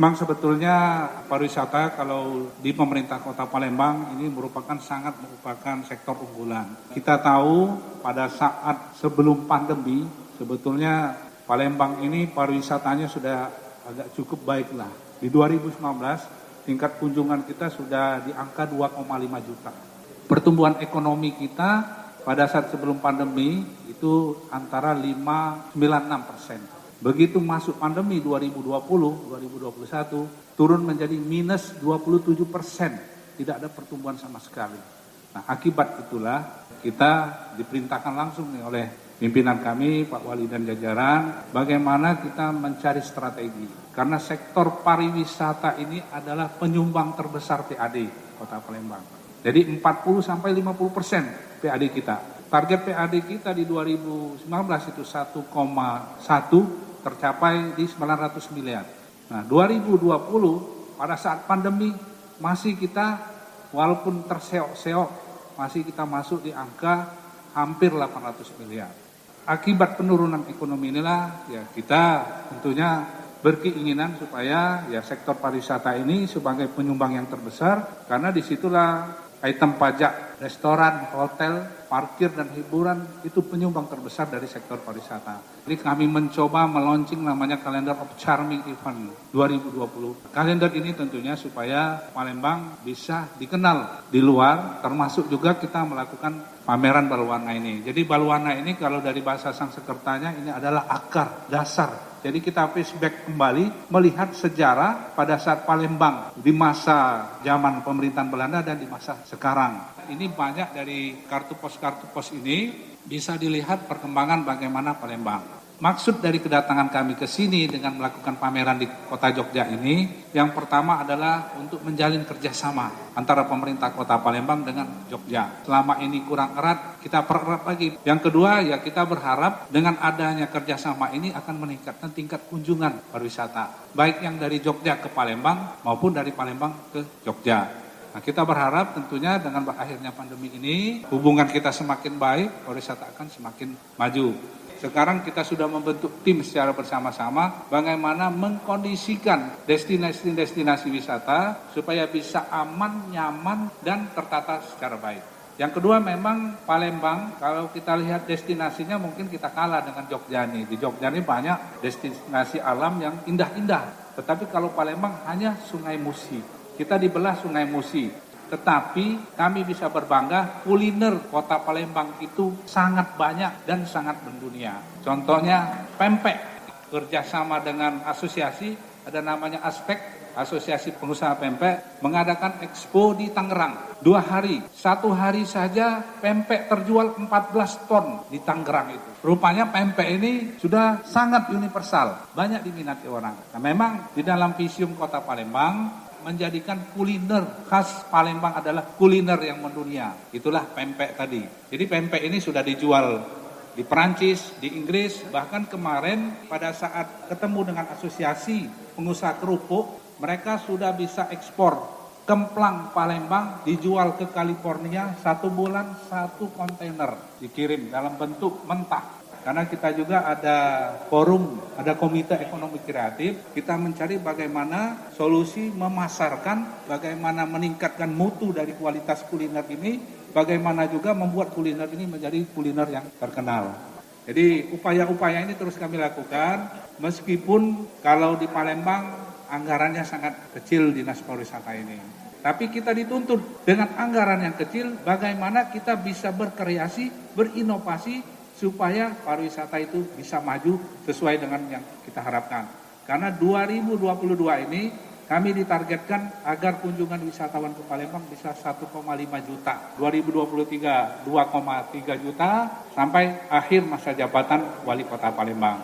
Memang sebetulnya pariwisata kalau di pemerintah Kota Palembang ini merupakan sektor unggulan. Kita tahu pada saat sebelum pandemi sebetulnya Palembang ini pariwisatanya sudah agak cukup baik lah. Di 2019 tingkat kunjungan kita sudah di angka 2,5 juta. Pertumbuhan ekonomi kita pada saat sebelum pandemi itu antara 5,96%. Begitu masuk pandemi 2020-2021 turun menjadi minus 27%, tidak ada pertumbuhan sama sekali. Nah, akibat itulah kita diperintahkan langsung nih oleh pimpinan kami, Pak Wali dan jajaran, bagaimana kita mencari strategi. Karena sektor pariwisata ini adalah penyumbang terbesar PAD Kota Palembang. Jadi 40-50% PAD kita. Target PAD kita di 2019 itu 1,1 tercapai di 900 miliar. Nah, 2020 pada saat pandemi masih kita walaupun terseok-seok masih kita masuk di angka hampir 800 miliar. Akibat penurunan ekonomi inilah ya kita tentunya berkeinginan supaya ya sektor pariwisata ini sebagai penyumbang yang terbesar karena disitulah item pajak, restoran, hotel, parkir dan hiburan itu penyumbang terbesar dari sektor pariwisata. Jadi kami mencoba meluncing namanya Calendar of Charming Event 2020. Kalender ini tentunya supaya Palembang bisa dikenal di luar, termasuk juga kita melakukan pameran Baluwana ini. Jadi Baluwana ini kalau dari bahasa Sanskertanya ini adalah akar, dasar. Jadi kita flashback kembali melihat sejarah pada saat Palembang di masa zaman pemerintahan Belanda dan di masa sekarang. Ini banyak dari kartu pos ini bisa dilihat perkembangan bagaimana Palembang. Maksud dari kedatangan kami ke sini dengan melakukan pameran di Kota Jogja ini, yang pertama adalah untuk menjalin kerjasama antara pemerintah Kota Palembang dengan Jogja. Selama ini kurang erat, kita pererat lagi. Yang kedua, ya kita berharap dengan adanya kerjasama ini akan meningkatkan tingkat kunjungan pariwisata, baik yang dari Jogja ke Palembang maupun dari Palembang ke Jogja. Nah, kita berharap tentunya dengan berakhirnya pandemi ini, hubungan kita semakin baik, pariwisata akan semakin maju. Sekarang kita sudah membentuk tim secara bersama-sama bagaimana mengkondisikan destinasi-destinasi wisata supaya bisa aman, nyaman, dan tertata secara baik. Yang kedua memang Palembang, kalau kita lihat destinasinya mungkin kita kalah dengan Jogja nih. Di Jogja ini banyak destinasi alam yang indah-indah. Tetapi kalau Palembang hanya Sungai Musi. Kita dibelah Sungai Musi. Tetapi kami bisa berbangga kuliner Kota Palembang itu sangat banyak dan sangat mendunia. Contohnya pempek, kerjasama dengan asosiasi, ada namanya Aspek, Asosiasi Pengusaha Pempek, mengadakan expo di Tangerang. 2 hari, 1 hari saja pempek terjual 14 ton di Tangerang itu. Rupanya pempek ini sudah sangat universal, banyak diminati orang. Nah memang di dalam visium Kota Palembang, menjadikan kuliner khas Palembang adalah kuliner yang mendunia. Itulah pempek tadi. Jadi pempek ini sudah dijual di Perancis, di Inggris, bahkan kemarin pada saat ketemu dengan asosiasi pengusaha kerupuk, mereka sudah bisa ekspor kemplang Palembang dijual ke California 1 bulan 1 kontainer dikirim dalam bentuk mentah. Karena kita juga ada forum, ada komite ekonomi kreatif, kita mencari bagaimana solusi memasarkan, bagaimana meningkatkan mutu dari kualitas kuliner ini, bagaimana juga membuat kuliner ini menjadi kuliner yang terkenal. Jadi upaya-upaya ini terus kami lakukan, meskipun kalau di Palembang anggarannya sangat kecil dinas pariwisata ini. Tapi kita dituntut dengan anggaran yang kecil, bagaimana kita bisa berkreasi, berinovasi, supaya pariwisata itu bisa maju sesuai dengan yang kita harapkan. Karena 2022 ini kami ditargetkan agar kunjungan wisatawan ke Palembang bisa 1,5 juta. 2023 2,3 juta sampai akhir masa jabatan Wali Kota Palembang.